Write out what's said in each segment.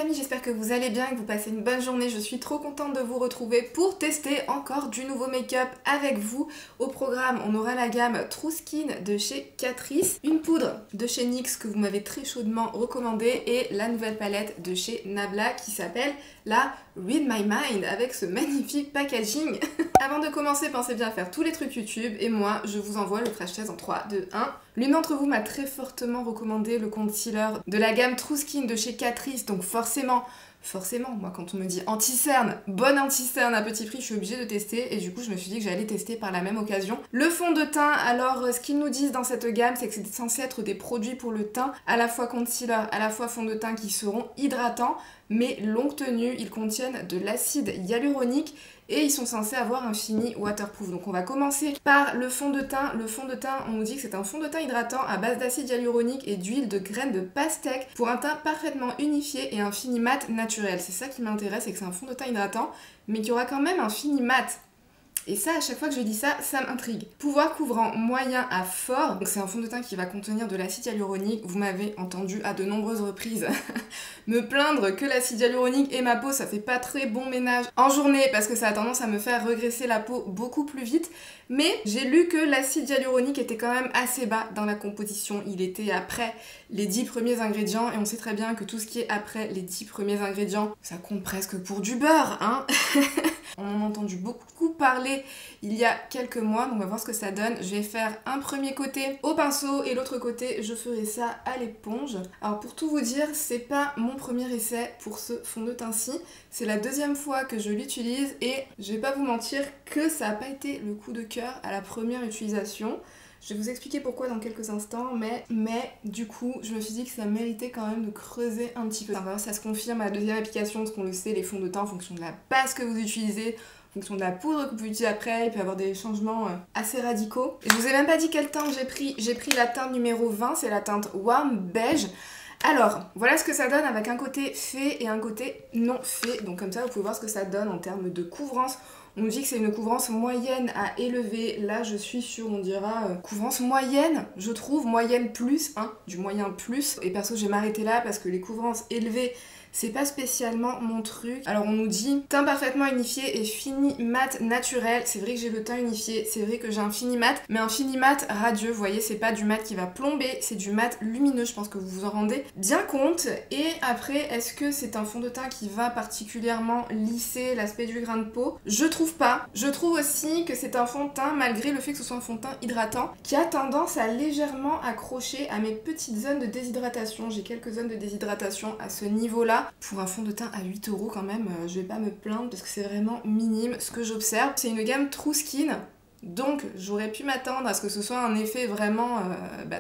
amis, j'espère que vous allez bien et que vous passez une bonne journée. Je suis trop contente de vous retrouver pour tester encore du nouveau make-up avec vous. Au programme, on aura la gamme True Skin de chez Catrice, une poudre de chez NYX que vous m'avez très chaudement recommandée et la nouvelle palette de chez Nabla qui s'appelle la Read My Mind avec ce magnifique packaging. Avant de commencer, pensez bien à faire tous les trucs YouTube et moi, je vous envoie le crash test en 3, 2, 1. L'une d'entre vous m'a très fortement recommandé le concealer de la gamme True Skin de chez Catrice, donc forcément, moi quand on me dit anti-cerne, bonne anti-cerne à petit prix, je suis obligée de tester et du coup je me suis dit que j'allais tester par la même occasion. Le fond de teint, alors ce qu'ils nous disent dans cette gamme, c'est que c'est censé être des produits pour le teint, à la fois concealer, à la fois fond de teint qui seront hydratants, mais longue tenue, ils contiennent de l'acide hyaluronique et ils sont censés avoir un fini waterproof. Donc on va commencer par le fond de teint. Le fond de teint, on nous dit que c'est un fond de teint hydratant à base d'acide hyaluronique et d'huile de graines de pastèque pour un teint parfaitement unifié et un fini mat naturel. C'est ça qui m'intéresse, c'est que c'est un fond de teint hydratant, mais qui aura quand même un fini mat. Et ça, à chaque fois que je dis ça, ça m'intrigue. Pouvoir couvrant moyen à fort. Donc c'est un fond de teint qui va contenir de l'acide hyaluronique. Vous m'avez entendu à de nombreuses reprises me plaindre que l'acide hyaluronique et ma peau, ça fait pas très bon ménage en journée parce que ça a tendance à me faire regresser la peau beaucoup plus vite. Mais j'ai lu que l'acide hyaluronique était quand même assez bas dans la composition. Il était après les 10 premiers ingrédients et on sait très bien que tout ce qui est après les 10 premiers ingrédients, ça compte presque pour du beurre, hein. On en a entendu beaucoup parler il y a quelques mois, donc on va voir ce que ça donne. Je vais faire un premier côté au pinceau et l'autre côté, je ferai ça à l'éponge. Alors pour tout vous dire, c'est pas mon premier essai pour ce fond de teint-ci. C'est la deuxième fois que je l'utilise et je vais pas vous mentir que ça n'a pas été le coup de cœur à la première utilisation. Je vais vous expliquer pourquoi dans quelques instants, mais du coup, je me suis dit que ça méritait quand même de creuser un petit peu. Ça se confirme à la deuxième application, parce qu'on le sait, les fonds de teint en fonction de la base que vous utilisez, en fonction de la poudre que vous utilisez après, il peut y avoir des changements assez radicaux. Et je vous ai même pas dit quelle teinte j'ai pris. J'ai pris la teinte numéro 20, c'est la teinte Warm Beige. Alors, voilà ce que ça donne avec un côté fait et un côté non fait. Donc comme ça, vous pouvez voir ce que ça donne en termes de couvrance. On nous dit que c'est une couvrance moyenne à élevée. Là, je suis sur, on dira, couvrance moyenne, je trouve, moyenne plus, hein, du moyen plus. Et perso, je vais m'arrêter là parce que les couvrances élevées, c'est pas spécialement mon truc. Alors on nous dit teint parfaitement unifié et fini mat naturel. C'est vrai que j'ai le teint unifié, c'est vrai que j'ai un fini mat, mais un fini mat radieux, vous voyez, c'est pas du mat qui va plomber, c'est du mat lumineux, je pense que vous vous en rendez bien compte. Et après, est-ce que c'est un fond de teint qui va particulièrement lisser l'aspect du grain de peau? Je trouve pas. Je trouve aussi que c'est un fond de teint, malgré le fait que ce soit un fond de teint hydratant, qui a tendance à légèrement accrocher à mes petites zones de déshydratation. J'ai quelques zones de déshydratation à ce niveau-là. Pour un fond de teint à 8 € quand même, je vais pas me plaindre parce que c'est vraiment minime ce que j'observe. C'est une gamme True Skin, donc j'aurais pu m'attendre à ce que ce soit un effet vraiment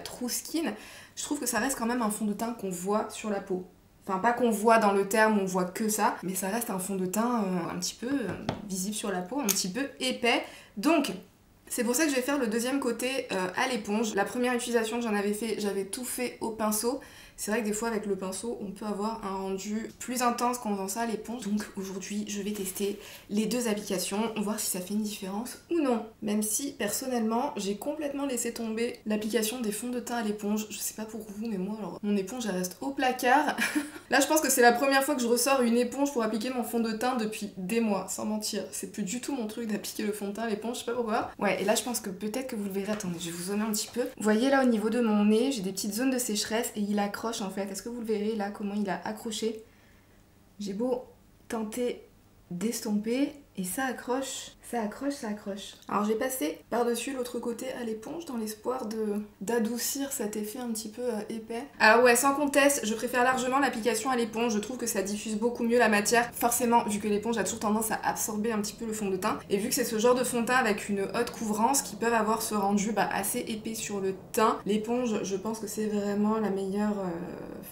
True Skin. Je trouve que ça reste quand même un fond de teint qu'on voit sur la peau. Enfin, pas qu'on voit dans le terme, on voit que ça, mais ça reste un fond de teint un petit peu visible sur la peau, un petit peu épais. Donc, c'est pour ça que je vais faire le deuxième côté à l'éponge. La première utilisation que j'en avais fait, j'avais tout fait au pinceau. C'est vrai que des fois avec le pinceau on peut avoir un rendu plus intense quand on vend ça à l'éponge. Donc aujourd'hui je vais tester les deux applications, voir si ça fait une différence ou non. Même si personnellement j'ai complètement laissé tomber l'application des fonds de teint à l'éponge. Je sais pas pour vous mais moi alors mon éponge elle reste au placard. Là je pense que c'est la première fois que je ressors une éponge pour appliquer mon fond de teint depuis des mois, sans mentir. C'est plus du tout mon truc d'appliquer le fond de teint à l'éponge, je sais pas pourquoi. Ouais et là je pense que peut-être que vous le verrez, attendez je vais vous zoomer un petit peu. Vous voyez là au niveau de mon nez j'ai des petites zones de sécheresse et il accroche en fait. Est-ce que vous le verrez là comment il a accroché? J'ai beau tenter d'estomper et ça accroche, ça accroche, ça accroche. Alors j'ai passé par-dessus l'autre côté à l'éponge dans l'espoir d'adoucir cet effet un petit peu épais. Alors ouais, sans conteste, je préfère largement l'application à l'éponge. Je trouve que ça diffuse beaucoup mieux la matière. Forcément, vu que l'éponge a toujours tendance à absorber un petit peu le fond de teint. Et vu que c'est ce genre de fond de teint avec une haute couvrance qui peuvent avoir ce rendu assez épais sur le teint, l'éponge, je pense que c'est vraiment la meilleure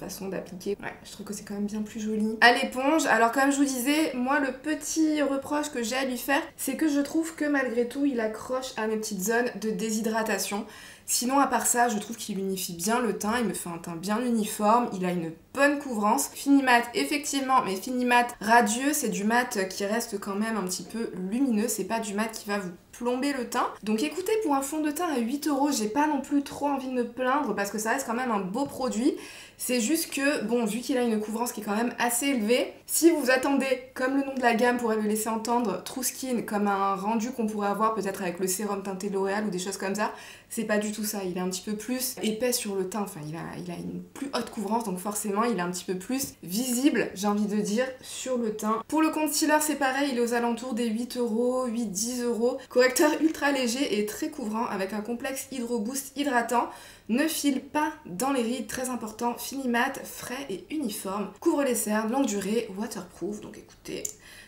façon d'appliquer. Ouais, je trouve que c'est quand même bien plus joli. À l'éponge, alors comme je vous disais, moi le petit reproche que j'ai à lui faire, c'est que je trouve que malgré tout, il accroche à mes petites zones de déshydratation. Sinon à part ça, je trouve qu'il unifie bien le teint, il me fait un teint bien uniforme, il a une bonne couvrance. Fini mat, effectivement, mais fini mat radieux, c'est du mat qui reste quand même un petit peu lumineux, c'est pas du mat qui va vous plomber le teint. Donc écoutez, pour un fond de teint à 8 €, j'ai pas non plus trop envie de me plaindre parce que ça reste quand même un beau produit. C'est juste que, bon, vu qu'il a une couvrance qui est quand même assez élevée, si vous attendez, comme le nom de la gamme pourrait le laisser entendre, True Skin, comme un rendu qu'on pourrait avoir peut-être avec le sérum teinté L'Oréal ou des choses comme ça, c'est pas du tout ça. Il est un petit peu plus épais sur le teint, enfin il a une plus haute couvrance, donc forcément il est un petit peu plus visible, j'ai envie de dire, sur le teint. Pour le concealer, c'est pareil, il est aux alentours des 8 €, 8-10 €. Correcteur ultra léger et très couvrant avec un complexe Hydro Boost hydratant. Ne file pas dans les rides, très important, fini mat, frais et uniforme. Couvre les cernes, longue durée, waterproof. Donc écoutez,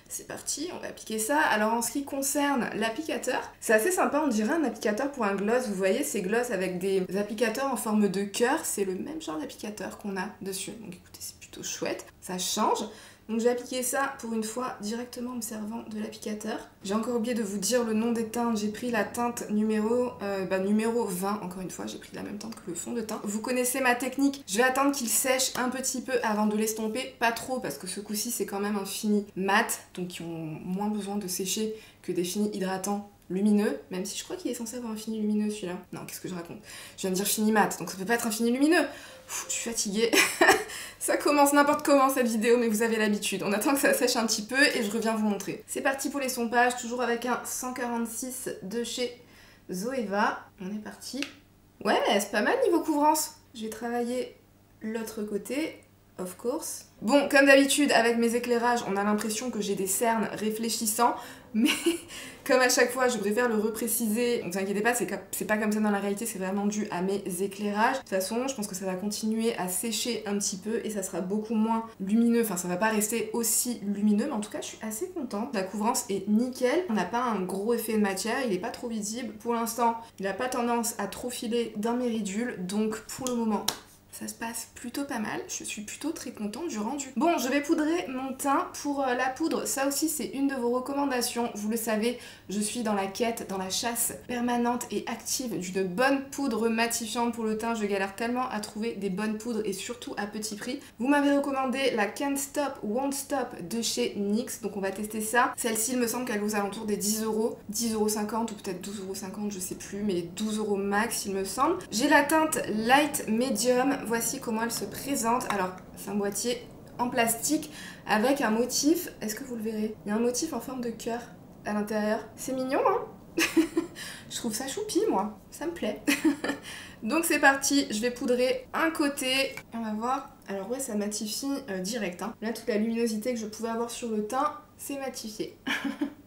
c'est parti, on va appliquer ça. Alors en ce qui concerne l'applicateur, c'est assez sympa, on dirait un applicateur pour un gloss. Vous voyez ces gloss avec des applicateurs en forme de cœur, c'est le même genre d'applicateur qu'on a dessus. Donc écoutez, c'est plutôt chouette, ça change. Donc j'ai appliqué ça pour une fois directement en me servant de l'applicateur. J'ai encore oublié de vous dire le nom des teintes. J'ai pris la teinte numéro 20, encore une fois, j'ai pris la même teinte que le fond de teint. Vous connaissez ma technique, je vais attendre qu'il sèche un petit peu avant de l'estomper. Pas trop parce que ce coup-ci c'est quand même un fini mat, donc ils ont moins besoin de sécher que des finis hydratants lumineux, même si je crois qu'il est censé avoir un fini lumineux celui-là. Non, qu'est-ce que je raconte? Je viens de dire fini mat, donc ça peut pas être un fini lumineux. Je suis fatiguée. Ça commence n'importe comment cette vidéo, mais vous avez l'habitude. On attend que ça sèche un petit peu et je reviens vous montrer. C'est parti pour les sompages, toujours avec un 146 de chez Zoeva. On est parti. Ouais, c'est pas mal niveau couvrance. Je vais travailler l'autre côté, of course. Bon, comme d'habitude, avec mes éclairages, on a l'impression que j'ai des cernes réfléchissants, mais comme à chaque fois, je préfère le repréciser. Ne vous inquiétez pas, c'est pas comme ça dans la réalité, c'est vraiment dû à mes éclairages. De toute façon, je pense que ça va continuer à sécher un petit peu et ça sera beaucoup moins lumineux. Enfin, ça va pas rester aussi lumineux, mais en tout cas, je suis assez contente. La couvrance est nickel. On n'a pas un gros effet de matière, il est pas trop visible. Pour l'instant, il n'a pas tendance à trop filer d'un méridule, donc pour le moment, ça se passe plutôt pas mal, je suis plutôt très contente du rendu. Bon, je vais poudrer mon teint. Pour la poudre, ça aussi c'est une de vos recommandations. Vous le savez, je suis dans la quête, dans la chasse permanente et active d'une bonne poudre matifiante pour le teint. Je galère tellement à trouver des bonnes poudres et surtout à petit prix. Vous m'avez recommandé la Can't Stop, Won't Stop de chez NYX, donc on va tester ça. Celle-ci, il me semble qu'elle est aux alentours des 10 €, 10,50 € ou peut-être 12,50 €, je sais plus, mais 12 € max il me semble. J'ai la teinte Light Medium. Voici comment elle se présente. Alors, c'est un boîtier en plastique avec un motif. Est-ce que vous le verrez? Il y a un motif en forme de cœur à l'intérieur. C'est mignon, hein? Je trouve ça choupi, moi. Ça me plaît. Donc c'est parti. Je vais poudrer un côté. On va voir. Alors ouais, ça matifie direct, hein. Là, toute la luminosité que je pouvais avoir sur le teint, c'est matifié.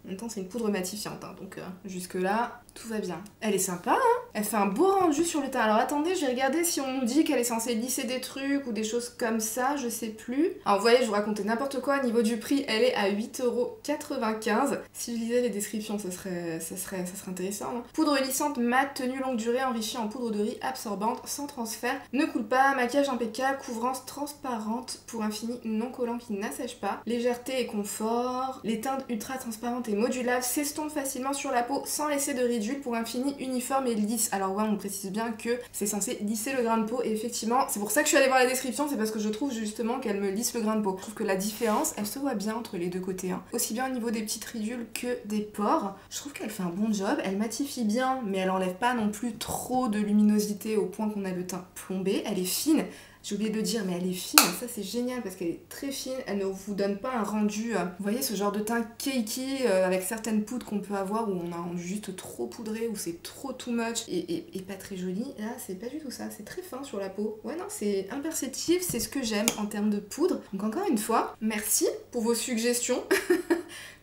En même temps, c'est une poudre matifiante, hein, donc jusque-là, tout va bien. Elle est sympa, hein? Elle fait un beau rendu sur le teint. Alors attendez, je vais regarder si on nous dit qu'elle est censée lisser des trucs ou des choses comme ça, je sais plus. Alors vous voyez, je vous racontais n'importe quoi. Au niveau du prix, elle est à 8,95 €. Si je lisais les descriptions, ça serait intéressant, hein. Poudre lissante mat, tenue longue durée, enrichie en poudre de riz absorbante, sans transfert, ne coule pas, maquillage impeccable, couvrance transparente pour un fini non collant qui n'assèche pas, légèreté et confort, les teintes ultra transparentes et modulables s'estompent facilement sur la peau sans laisser de ridule pour un fini uniforme et lisse. Alors ouais, on précise bien que c'est censé lisser le grain de peau et effectivement, c'est pour ça que je suis allée voir la description, c'est parce que je trouve justement qu'elle me lisse le grain de peau. Je trouve que la différence, elle se voit bien entre les deux côtés, hein. Aussi bien au niveau des petites ridules que des pores. Je trouve qu'elle fait un bon job, elle matifie bien, mais elle enlève pas non plus trop de luminosité au point qu'on a le teint plombé. Elle est fine. J'ai oublié de dire, mais elle est fine, ça c'est génial parce qu'elle est très fine, elle ne vous donne pas un rendu, vous voyez ce genre de teint cakey avec certaines poudres qu'on peut avoir où on a un rendu juste trop poudré, où c'est trop too much et pas très joli. Là c'est pas du tout ça, c'est très fin sur la peau. Ouais non, c'est imperceptible, c'est ce que j'aime en termes de poudre. Donc encore une fois, merci pour vos suggestions.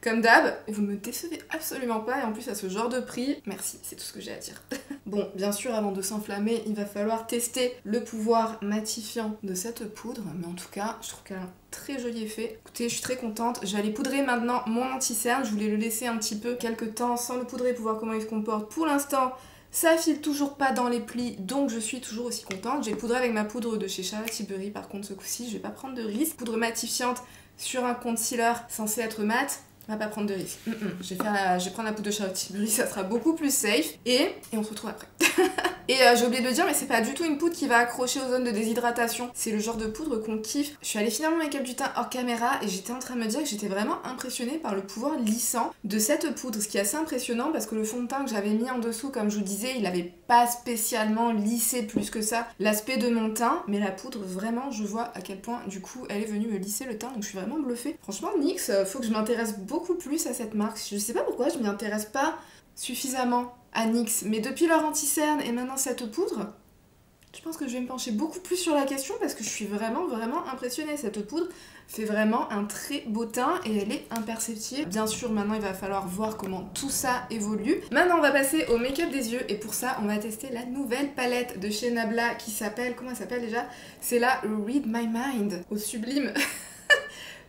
Comme d'hab, vous me décevez absolument pas et en plus à ce genre de prix, merci, c'est tout ce que j'ai à dire. Bon, bien sûr, avant de s'enflammer, il va falloir tester le pouvoir matifiant de cette poudre, mais en tout cas, je trouve qu'elle a un très joli effet. Écoutez, je suis très contente. Je vais aller poudrer maintenant mon anti-cerne. Je voulais le laisser un petit peu quelques temps sans le poudrer pour voir comment il se comporte. Pour l'instant, ça file toujours pas dans les plis, donc je suis toujours aussi contente. J'ai poudré avec ma poudre de chez Charlotte Tilbury, par contre ce coup-ci, je vais pas prendre de risque. Poudre matifiante sur un concealer censé être mat. On va pas prendre de risque. Je vais prendre la poudre de Charlotte Tilbury, ça sera beaucoup plus safe. Et on se retrouve après. Et j'ai oublié de le dire, mais c'est pas du tout une poudre qui va accrocher aux zones de déshydratation. C'est le genre de poudre qu'on kiffe. Je suis allée finir mon make-up du teint hors caméra et j'étais en train de me dire que j'étais vraiment impressionnée par le pouvoir lissant de cette poudre, ce qui est assez impressionnant parce que le fond de teint que j'avais mis en dessous, comme je vous disais, il avait pas spécialement lissé plus que ça l'aspect de mon teint, mais la poudre, vraiment, je vois à quel point, du coup, elle est venue me lisser le teint, donc je suis vraiment bluffée. Franchement, NYX, faut que je m'intéresse beaucoup plus à cette marque. Je sais pas pourquoi je m'y intéresse pas suffisamment à NYX, mais depuis leur anti-cerne et maintenant cette poudre, je pense que je vais me pencher beaucoup plus sur la question parce que je suis vraiment impressionnée. Cette poudre fait vraiment un très beau teint et elle est imperceptible. Bien sûr, maintenant il va falloir voir comment tout ça évolue. Maintenant on va passer au make-up des yeux et pour ça on va tester la nouvelle palette de chez Nabla qui s'appelle, comment elle s'appelle déjà? C'est la Read My Mind, au sublime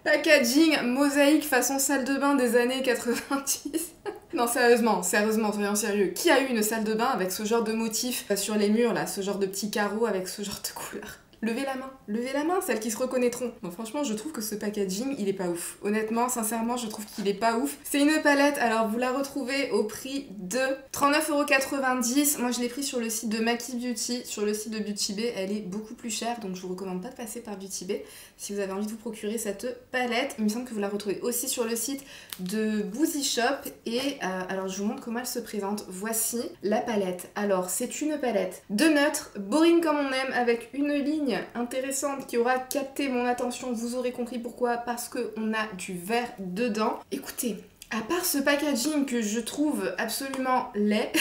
packaging mosaïque façon salle de bain des années 90. Non, sérieusement, soyons sérieux. Qui a eu une salle de bain avec ce genre de motif sur les murs là, ce genre de petits carreaux avec ce genre de couleurs? Levez la main, celles qui se reconnaîtront. Bon, franchement, je trouve que ce packaging, il est pas ouf. Honnêtement, sincèrement, je trouve qu'il est pas ouf. C'est une palette, alors vous la retrouvez au prix de 39,90 €. Moi, je l'ai pris sur le site de Maki Beauty. Sur le site de Beauty Bay, elle est beaucoup plus chère, donc je vous recommande pas de passer par Beauty Bay si vous avez envie de vous procurer cette palette. Il me semble que vous la retrouvez aussi sur le site de Boozy Shop. Et alors, je vous montre comment elle se présente. Voici la palette. Alors, c'est une palette de neutre, boring comme on aime, avec une ligne intéressante qui aura capté mon attention. Vous aurez compris pourquoi, parce qu'on a du vert dedans. Écoutez, à part ce packaging que je trouve absolument laid,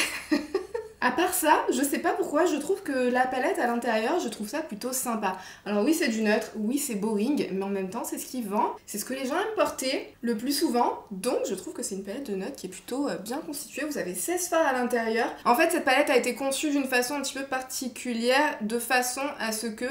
à part ça, je sais pas pourquoi, je trouve que la palette à l'intérieur, je trouve ça plutôt sympa. Alors oui, c'est du neutre, oui, c'est boring, mais en même temps, c'est ce qui vend. C'est ce que les gens aiment porter le plus souvent. Donc, je trouve que c'est une palette de neutre qui est plutôt bien constituée. Vous avez 16 fards à l'intérieur. En fait, cette palette a été conçue d'une façon un petit peu particulière, de façon à ce que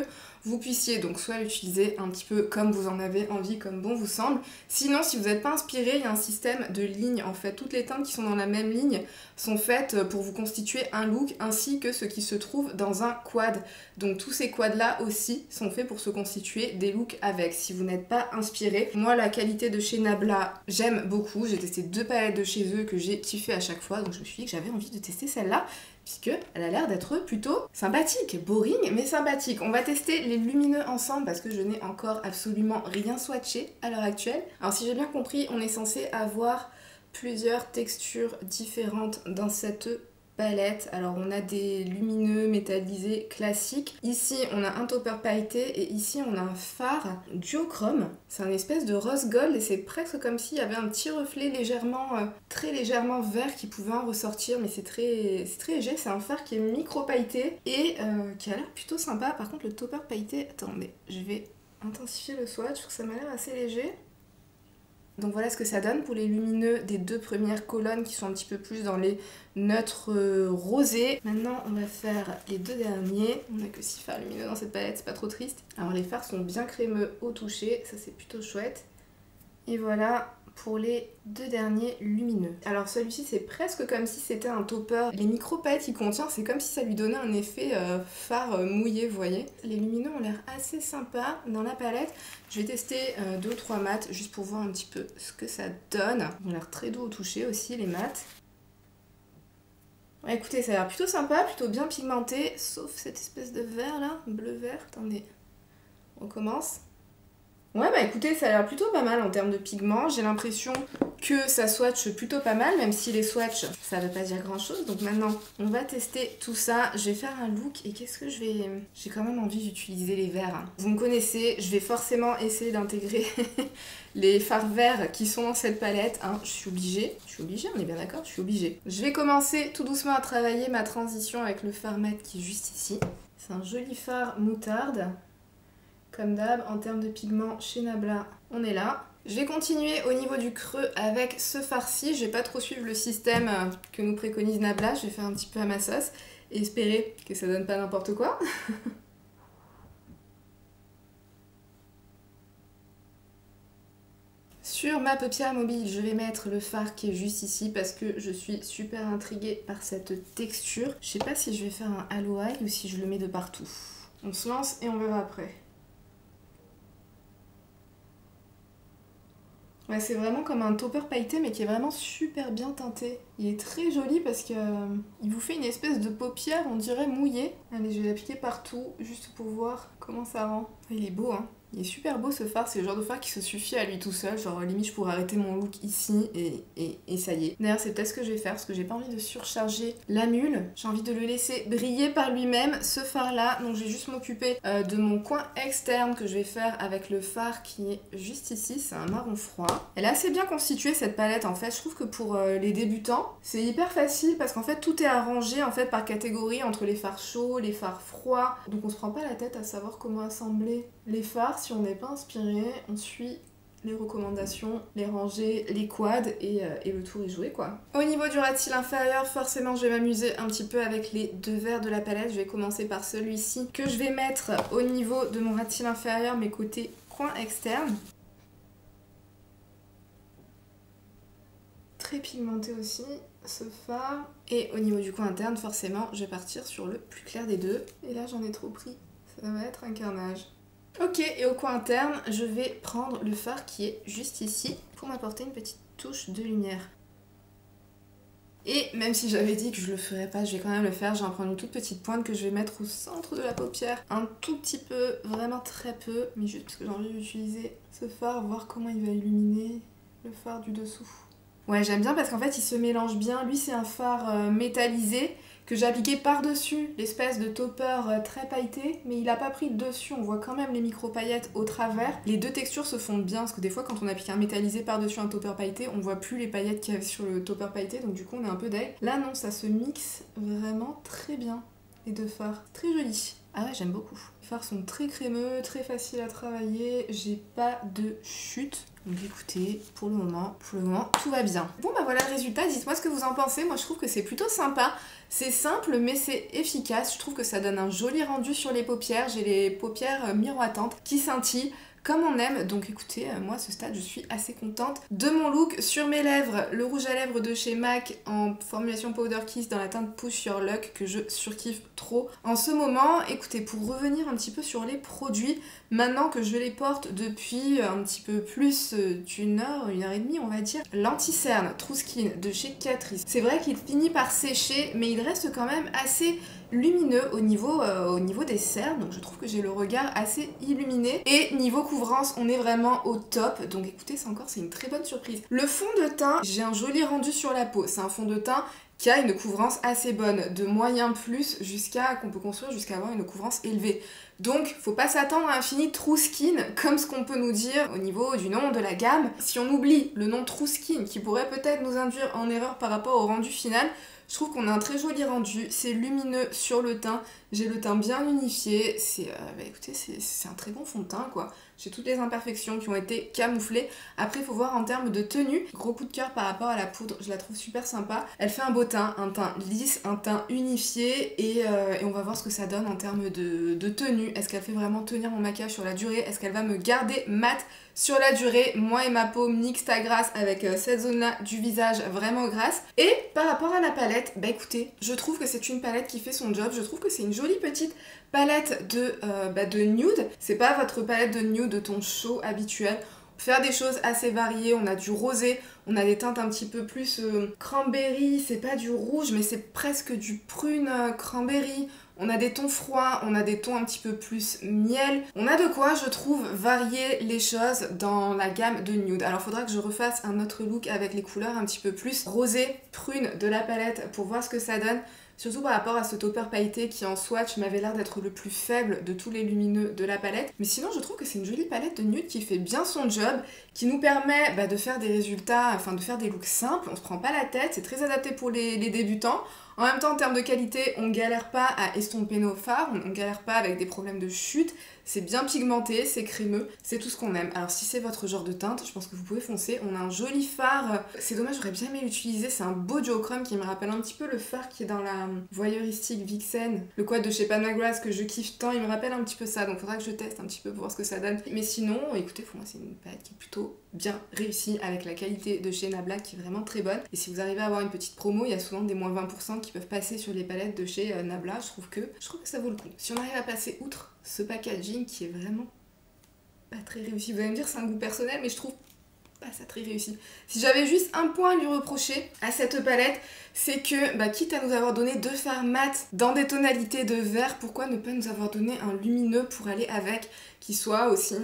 vous puissiez donc soit l'utiliser un petit peu comme vous en avez envie, comme bon vous semble. Sinon, si vous n'êtes pas inspiré, il y a un système de lignes. En fait, toutes les teintes qui sont dans la même ligne sont faites pour vous constituer un look, ainsi que ce qui se trouve dans un quad. Donc tous ces quads-là aussi sont faits pour se constituer des looks avec. Si vous n'êtes pas inspiré, moi la qualité de chez Nabla, j'aime beaucoup. J'ai testé 2 palettes de chez eux que j'ai kiffé à chaque fois, donc je me suis dit que j'avque envie de tester celle-là, puisqu'elle a l'air d'être plutôt sympathique, boring mais sympathique. On va tester les lumineux ensemble parce que je n'ai encore absolument rien swatché à l'heure actuelle. Alors si j'ai bien compris, on est censé avoir plusieurs textures différentes dans cette palette. Alors on a des lumineux métallisés classiques. Ici on a un topper pailleté et ici on a un fard duochrome. C'est un espèce de rose gold et c'est presque comme s'il y avait un petit reflet légèrement, très légèrement vert qui pouvait en ressortir, mais c'est très léger. C'est un fard qui est micro pailleté et qui a l'air plutôt sympa. Par contre le topper pailleté, attendez, je vais intensifier le swatch parce que ça m'a l'air assez léger. Donc voilà ce que ça donne pour les lumineux des 2 premières colonnes qui sont un petit peu plus dans les neutres rosés. Maintenant on va faire les 2 derniers. On n'a que 6 fards lumineux dans cette palette, c'est pas trop triste. Alors les fards sont bien crémeux au toucher, ça c'est plutôt chouette. Et voilà pour les 2 derniers lumineux. Alors celui-ci c'est presque comme si c'était un topper. Les micro-paillettes qu'il contient, c'est comme si ça lui donnait un effet fard mouillé, vous voyez. Les lumineux ont l'air assez sympas dans la palette. Je vais tester 2 ou 3 mats juste pour voir un petit peu ce que ça donne. Ils ont l'air très doux au toucher aussi les mats. Ouais, écoutez, ça a l'air plutôt sympa, plutôt bien pigmenté, sauf cette espèce de vert là, bleu-vert. Attendez, on commence. Ouais bah écoutez, ça a l'air plutôt pas mal en termes de pigments. J'ai l'impression que ça swatche plutôt pas mal, même si les swatchs ça veut pas dire grand chose. Donc maintenant on va tester tout ça. Je vais faire un look et qu'est-ce que je vais... J'ai quand même envie d'utiliser les verts. Vous me connaissez, je vais forcément essayer d'intégrer les fards verts qui sont dans cette palette. Hein. Je suis obligée, on est bien d'accord, je suis obligée. Je vais commencer tout doucement à travailler ma transition avec le fard mat qui est juste ici. C'est un joli fard moutarde. Comme d'hab, en termes de pigments chez Nabla, on est là. Je vais continuer au niveau du creux avec ce fard-ci. Je vais pas trop suivre le système que nous préconise Nabla. Je vais faire un petit peu à ma sauce et espérer que ça donne pas n'importe quoi. Sur ma paupière mobile, je vais mettre le fard qui est juste ici parce que je suis super intriguée par cette texture. Je sais pas si je vais faire un halo eye ou si je le mets de partout. On se lance et on verra après. Ouais, c'est vraiment comme un topper pailleté mais qui est vraiment super bien teinté. Il est très joli parce que il vous fait une espèce de paupière, on dirait mouillée. Allez, je vais l'appliquer partout juste pour voir comment ça rend. Il est beau, hein. Il est super beau ce fard, c'est le genre de fard qui se suffit à lui tout seul, genre limite je pourrais arrêter mon look ici et ça y est. D'ailleurs c'est peut-être ce que je vais faire parce que j'ai pas envie de surcharger la mule, j'ai envie de le laisser briller par lui-même ce fard là, donc je vais juste m'occuper de mon coin externe que je vais faire avec le fard qui est juste ici, c'est un marron froid. Elle est assez bien constituée cette palette en fait, je trouve que pour les débutants c'est hyper facile parce qu'en fait tout est arrangé en fait par catégorie entre les fards chauds, les fards froids, donc on se prend pas la tête à savoir comment assembler les fards. Si on n'est pas inspiré, on suit les recommandations, les rangées, les quads et le tour est joué quoi. Au niveau du ras de cils inférieur, forcément je vais m'amuser un petit peu avec les deux verres de la palette. Je vais commencer par celui-ci que je vais mettre au niveau de mon ras de cils inférieur, mes côtés coin externe. Très pigmenté aussi ce fard. Et au niveau du coin interne, forcément je vais partir sur le plus clair des deux. Et là j'en ai trop pris, ça va être un carnage. Ok, et au coin interne, je vais prendre le fard qui est juste ici pour m'apporter une petite touche de lumière. Et même si j'avais dit que je le ferais pas, je vais quand même le faire. Je vais en prendre une toute petite pointe que je vais mettre au centre de la paupière. Un tout petit peu, vraiment très peu, mais juste parce que j'ai envie d'utiliser ce fard, voir comment il va illuminer le fard du dessous. Ouais, j'aime bien parce qu'en fait il se mélange bien. Lui c'est un fard métallisé que j'ai appliqué par-dessus l'espèce de topper très pailleté, mais il n'a pas pris dessus, on voit quand même les micro-paillettes au travers. Les deux textures se fondent bien, parce que des fois quand on applique un métallisé par-dessus un topper pailleté, on voit plus les paillettes qu'il y a sur le topper pailleté, donc du coup on est un peu deg. Là non, ça se mixe vraiment très bien, les deux fards. Très joli. Ah ouais, j'aime beaucoup. Les fards sont très crémeux, très faciles à travailler, j'ai pas de chute. Donc écoutez, pour le moment, tout va bien. Bon bah voilà le résultat, dites-moi ce que vous en pensez. Moi je trouve que c'est plutôt sympa. C'est simple mais c'est efficace. Je trouve que ça donne un joli rendu sur les paupières. J'ai les paupières miroitantes qui scintillent comme on aime. Donc écoutez, moi à ce stade je suis assez contente de mon look. Sur mes lèvres, le rouge à lèvres de chez MAC en formulation Powder Kiss dans la teinte Push Your Luck que je surkiffe trop en ce moment. Écoutez, pour revenir un petit peu sur les produits, maintenant que je les porte depuis un petit peu plus d'une heure et demie on va dire, l'anti-cerne True Skin de chez Catrice. C'est vrai qu'il finit par sécher mais il reste quand même assez lumineux au niveau des cernes, donc je trouve que j'ai le regard assez illuminé. Et niveau couvrance, on est vraiment au top, donc écoutez, c'est une très bonne surprise. Le fond de teint, j'ai un joli rendu sur la peau, c'est un fond de teint qui a une couvrance assez bonne, de moyen plus qu'on peut construire jusqu'à avoir une couvrance élevée. Donc, faut pas s'attendre à un fini True Skin, comme ce qu'on peut nous dire au niveau du nom de la gamme. Si on oublie le nom True Skin, qui pourrait peut-être nous induire en erreur par rapport au rendu final, je trouve qu'on a un très joli rendu, c'est lumineux sur le teint, j'ai le teint bien unifié, écoutez, c'est un très bon fond de teint quoi. J'ai toutes les imperfections qui ont été camouflées. Après, il faut voir en termes de tenue. Gros coup de cœur par rapport à la poudre, je la trouve super sympa. Elle fait un beau teint, un teint lisse, un teint unifié et on va voir ce que ça donne en termes de tenue. Est-ce qu'elle fait vraiment tenir mon maquillage sur la durée? Est-ce qu'elle va me garder mat sur la durée? Moi et ma peau mixte à grasse avec cette zone-là du visage vraiment grasse. Et par rapport à la palette, bah écoutez, je trouve que c'est une palette qui fait son job. Je trouve que c'est une jolie petite palette de nude. C'est pas votre palette de nude de ton chaud habituel. Faire des choses assez variées, on a du rosé, on a des teintes un petit peu plus cranberry, c'est pas du rouge mais c'est presque du prune cranberry. On a des tons froids, on a des tons un petit peu plus miel. On a de quoi, je trouve, varier les choses dans la gamme de nude. Alors faudra que je refasse un autre look avec les couleurs un petit peu plus rosé, prune de la palette pour voir ce que ça donne. Surtout par rapport à ce topper pailleté qui en swatch m'avait l'air d'être le plus faible de tous les lumineux de la palette. Mais sinon je trouve que c'est une jolie palette de nude qui fait bien son job, qui nous permet de faire des résultats, enfin de faire des looks simples, on se prend pas la tête, c'est très adapté pour les débutants. En même temps en termes de qualité, on galère pas à estomper nos fards, on galère pas avec des problèmes de chute, c'est bien pigmenté, c'est crémeux, c'est tout ce qu'on aime. Alors si c'est votre genre de teinte, je pense que vous pouvez foncer. On a un joli fard, c'est dommage, j'aurais bien aimé l'utiliser, c'est un beau duochrome qui me rappelle un petit peu le fard qui est dans la voyeuristique Vixen, le quad de chez Pat McGrath que je kiffe tant, il me rappelle un petit peu ça, donc faudra que je teste un petit peu pour voir ce que ça donne. Mais sinon, écoutez, pour moi c'est une palette qui est plutôt bien réussie avec la qualité de chez Nabla qui est vraiment très bonne. Et si vous arrivez à avoir une petite promo, il y a souvent des moins 20% qui peuvent passer sur les palettes de chez Nabla, je trouve que ça vaut le coup. Si on arrive à passer outre ce packaging qui est vraiment pas très réussi, vous allez me dire c'est un goût personnel mais je trouve pas ça très réussi. Si j'avais juste un point à lui reprocher à cette palette, c'est que, quitte à nous avoir donné 2 fards mat dans des tonalités de vert, pourquoi ne pas nous avoir donné un lumineux pour aller avec, qui soit aussi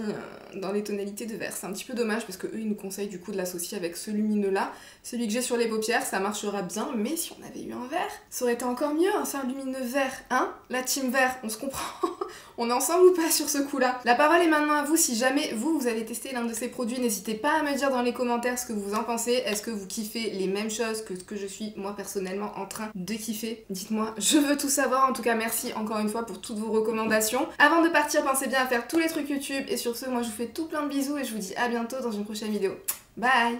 dans les tonalités de vert. C'est un petit peu dommage parce que eux ils nous conseillent du coup de l'associer avec ce lumineux là. Celui que j'ai sur les paupières, ça marchera bien, mais si on avait eu un vert, ça aurait été encore mieux, hein, c'est un lumineux vert, hein? La team vert, on se comprend. On est ensemble ou pas sur ce coup-là? La parole est maintenant à vous. Si jamais vous avez testé l'un de ces produits, n'hésitez pas à me dire dans les commentaires ce que vous en pensez. Est-ce que vous kiffez les mêmes choses que ce que je suis moi personnellement en train de kiffer? Dites-moi, je veux tout savoir. En tout cas, merci encore une fois pour toutes vos recommandations. Avant de partir, pensez bien à faire tous les trucs YouTube. Et sur ce, moi je vous fais tout plein de bisous et je vous dis à bientôt dans une prochaine vidéo. Bye!